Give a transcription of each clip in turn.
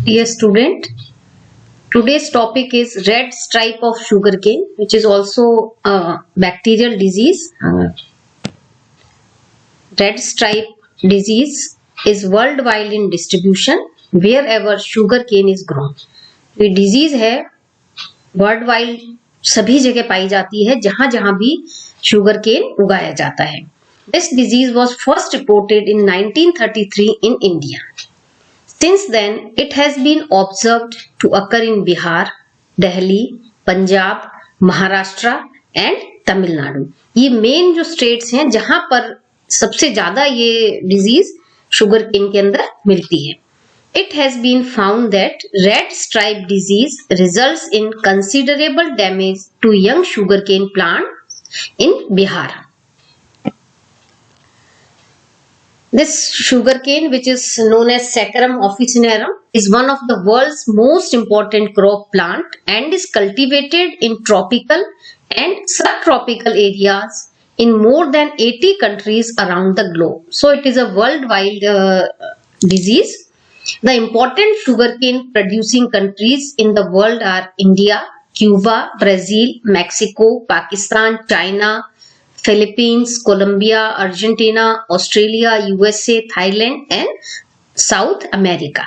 Dear student, today's topic is red stripe of sugarcane, which is also a bacterial disease. Red stripe disease is worldwide in distribution wherever sugarcane is grown. ये disease है worldwide सभी जगह पाई जाती है जहां जहां भी sugarcane उगाया जाता है. This disease was first reported in 1933 in India. Since then, it has been observed to occur in Bihar, Delhi, Punjab, Maharashtra and Tamil Nadu. ये मेन जो स्टेट्स हैं जहां पर सबसे ज्यादा ये डिजीज शुगर केन के अंदर मिलती है. It has been found that red stripe disease results in considerable damage to young sugarcane plants in Bihar. This sugarcane, which is known as Saccharum officinarum, is one of the world's most important crop plant and is cultivated in tropical and subtropical areas in more than 80 countries around the globe. So it is a worldwide disease. The important sugarcane producing countries in the world are India, Cuba, Brazil, Mexico, Pakistan, China, Philippines, Colombia, Argentina, Australia, USA, Thailand and South America.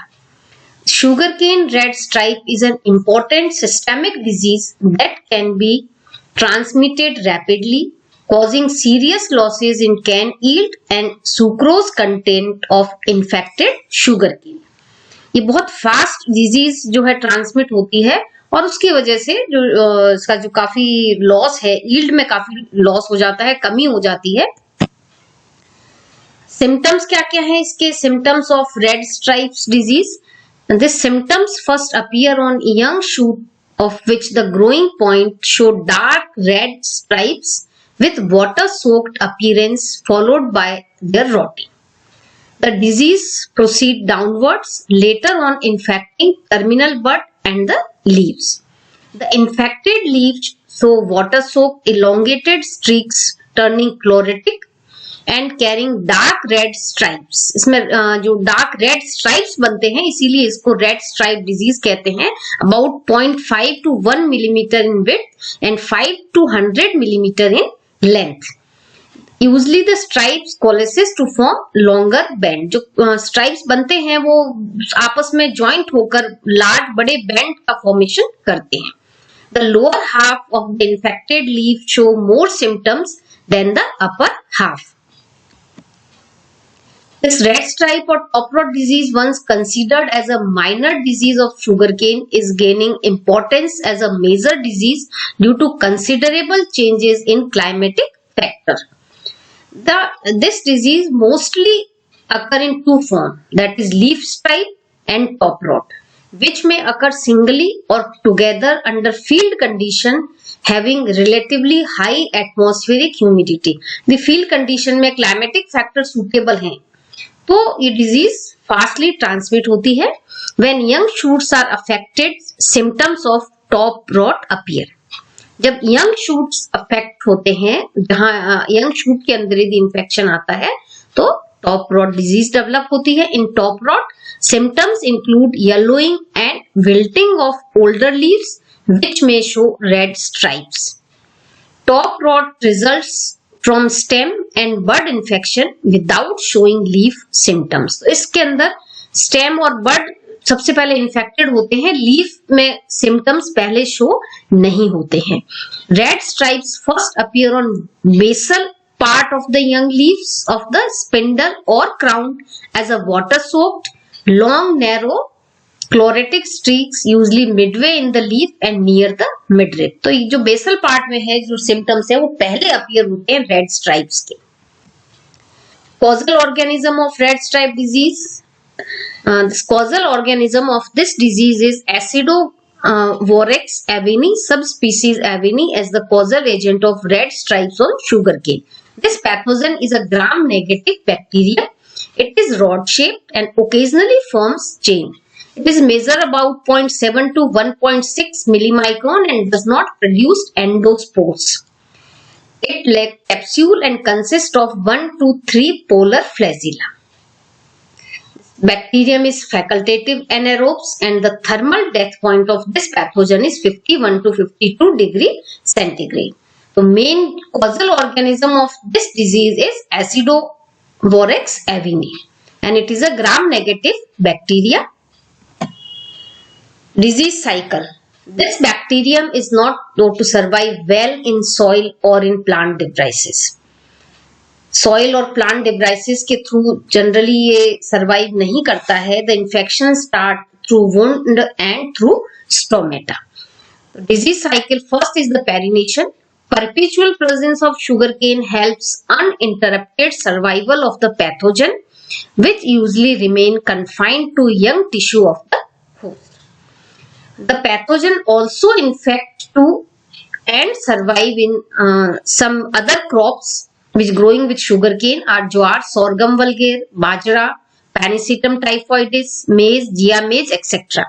Sugarcane red stripe is an important systemic disease that can be transmitted rapidly, causing serious losses in cane yield and sucrose content of infected sugarcane. ये बहुत fast disease जो है transmit होती है और उसकी वजह से जो इसका जो काफी लॉस है, यील्ड में काफी लॉस हो जाता है, कमी हो जाती है. सिम्टम्स क्या क्या है इसके? Symptoms of red stripes disease. This symptoms first appear on young shoot of which the growing point show dark red stripes with water soaked appearance followed by their rotting. The disease proceed downwards, later on infecting terminal bud and the leaves. The infected leaves show water soaked elongated streaks turning chlorotic and carrying dark red stripes. इसमें जो dark red stripes बनते हैं इसीलिए इसको red stripe disease कहते हैं. About 0.5 to 1 millimeter in width and 5 to 100 millimeter in length. Usually the stripes coalesce to form longer band. जो stripes बनते हैं वो आपस में joint होकर large बड़े band का formation करते हैं. The lower half of the infected leaf show more symptoms than the upper half. This red stripe or top rot disease, once considered as a minor disease of sugarcane, is gaining importance as a major disease due to considerable changes in climatic factor. This disease mostly occur in two forms, that is leaf stripe and top rot, which may occur singly or together under field condition having relatively high atmospheric humidity. The field condition में climatic factor suitable हैं तो ये disease fastly transmit होती है. When young shoots are affected, symptoms of top rot appear. जब young shoots affect होते हैं, जहां यंग शूट के अंदर यदि इन्फेक्शन आता है तो टॉप रॉट डिजीज डेवलप होती है. In top rot symptoms include yellowing and wilting of older leaves which may show red stripes. Top rot results from stem and bud infection without showing leaf symptoms. तो इसके अंदर stem और bud सबसे पहले infected होते हैं, leaf में symptoms पहले शो नहीं होते हैं. Red stripes first appear on basal part of the young leaves of the spindle और crown as a water soaked long narrow chlorotic streaks usually midway in the leaf and near the midrib. तो ये जो basal part में है जो symptoms है वो पहले अपीयर होते हैं रेड स्ट्राइप्स के. Causal organism of red stripe disease. This causal organism of this disease is Acidovorex aveni, subspecies aveni, as the causal agent of red stripes on sugarcane. This pathogen is a gram-negative bacteria. It is rod-shaped and occasionally forms chain. It is measure about 0.7 to 1.6 millimicron and does not produce endospores. It lacks capsule and consists of 1 to 3 polar flagella. Bacterium is facultative anaerobes and the thermal death point of this pathogen is 51 to 52 degree centigrade. The main causal organism of this disease is Acidovorex aveni and it is a gram-negative bacteria. Disease cycle. This bacterium is not known to survive well in soil or in plant debris. Soil और plant डिब्राइसिस के through generally ये survive नहीं करता है. The infection start through wound and through stomata. Disease cycle first is the perennation. Perpetual presence of sugarcane helps uninterrupted survival of the pathogen, which usually remain confined to young tissue of the host. The pathogen also infect to and survive in some other crops which growing with sugarcane are jowar, sorghum vulgare, bajra, Panicetium typhoidis, maize, gia maize, etc.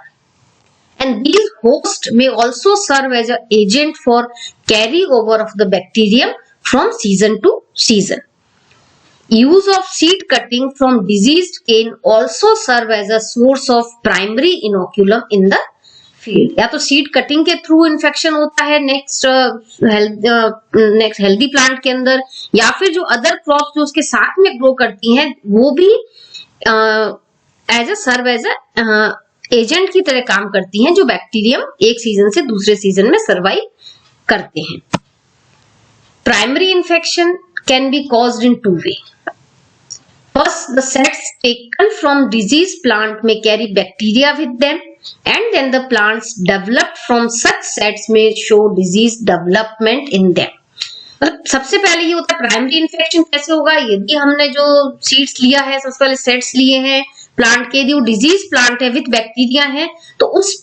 And these hosts may also serve as an agent for carryover of the bacterium from season to season. Use of seed cutting from diseased cane also serve as a source of primary inoculum in the field. या तो seed cutting के through infection होता है next healthy plant के अंदर, या फिर जो अदर क्रॉप्स जो उसके साथ में ग्रो करती हैं वो भी as a serve as a agent की तरह काम करती हैं जो बैक्टीरियम एक सीजन से दूसरे सीजन में सर्वाइव करते हैं. Primary infection can be caused in two way. First, the sets taken from diseased plant may carry bacteria with them, and then the plants developed from such sets may show disease development in them. सबसे पहले ये होता है primary infection कैसे होगा. यदि हमने जो सीड्स लिया है, सबसे पहले सेट्स लिए हैं प्लांट के, यदि वो डिजीज प्लांट है विद बैक्टीरिया है, तो उस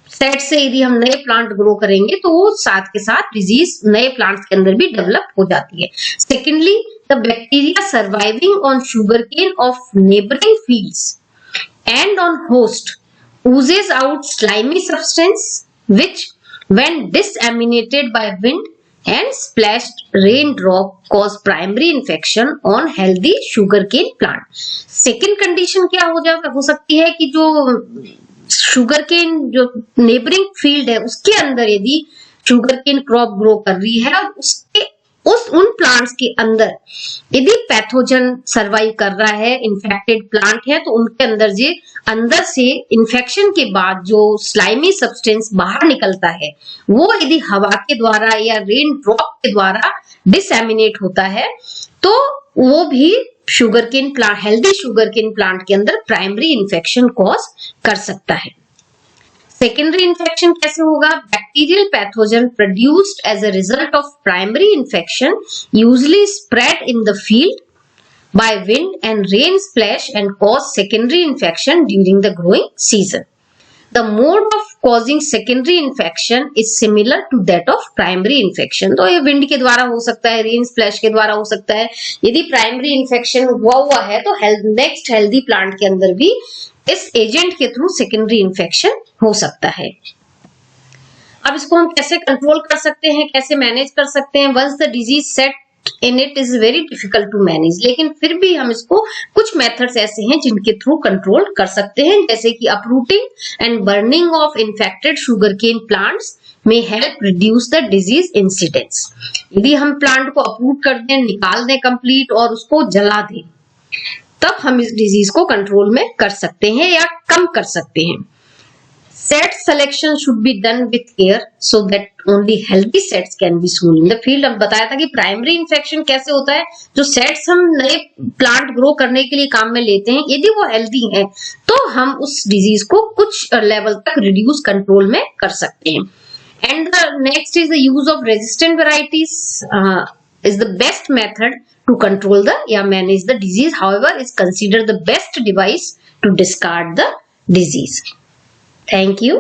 सेट से यदि हम नए प्लांट ग्रो करेंगे तो वो साथ के साथ डिजीज नए प्लांट्स के अंदर भी डेवलप हो जाती है. Secondly, the bacteria surviving on sugarcane of neighboring fields and on host oozes out slimy substance which when disseminated by wind and splashed raindrop cause primary infection on healthy sugarcane plant. Second condition क्या हो सकती है कि जो sugarcane जो neighboring field है उसके अंदर यदि sugarcane crop grow कर रही है और उसके उन प्लांट्स के अंदर यदि पैथोजन सरवाइव कर रहा है, इन्फेक्टेड प्लांट है, तो उनके अंदर जे अंदर से इन्फेक्शन के बाद जो स्लाइमी सब्सटेंस बाहर निकलता है वो यदि हवा के द्वारा या रेन ड्रॉप के द्वारा डिसएमिनेट होता है तो वो भी sugarcane plant, healthy sugarcane plant के अंदर प्राइमरी इन्फेक्शन कॉज कर सकता है. सेकेंडरी इन्फेक्शन कैसे होगा. Bacterial pathogen produced as a result of primary infection usually spread in the field by wind and rain splash and cause secondary infection during the growing season. The mode of causing secondary infection is similar to that of primary infection. तो ये wind के द्वारा हो सकता है, rain splash के द्वारा हो सकता है. यदि प्राइमरी इन्फेक्शन हुआ है तो नेक्स्ट हेल्दी प्लांट के अंदर भी इस एजेंट के थ्रू सेकेंडरी इन्फेक्शन हो सकता है. अब इसको हम कैसे कंट्रोल कर सकते हैं, कैसे मैनेज कर सकते हैं. Once the disease set in it is very difficult to manage, लेकिन फिर भी हम इसको कुछ मेथड्स ऐसे हैं जिनके थ्रू कंट्रोल कर सकते हैं, जैसे कि uprooting and burning of infected sugarcane plants may help reduce the disease incidence. यदि हम प्लांट को अपरूट कर दें, निकाल दें कंप्लीट और उसको जला दें, तब हम इस डिजीज को कंट्रोल में कर सकते हैं या कम कर सकते हैं. Set selection should be done with care so that only healthy sets can be sown in the field. हम बताया था कि प्राइमरी इन्फेक्शन कैसे होता है. जो सेट्स हम नए प्लांट ग्रो करने के लिए काम में लेते हैं, यदि वो हेल्दी हैं तो हम उस डिजीज को कुछ लेवल तक रिड्यूस कंट्रोल में कर सकते हैं. And the next is the use of resistant varieties is the best method to control the manage the disease. However, is considered the best device to discard the disease. Thank you.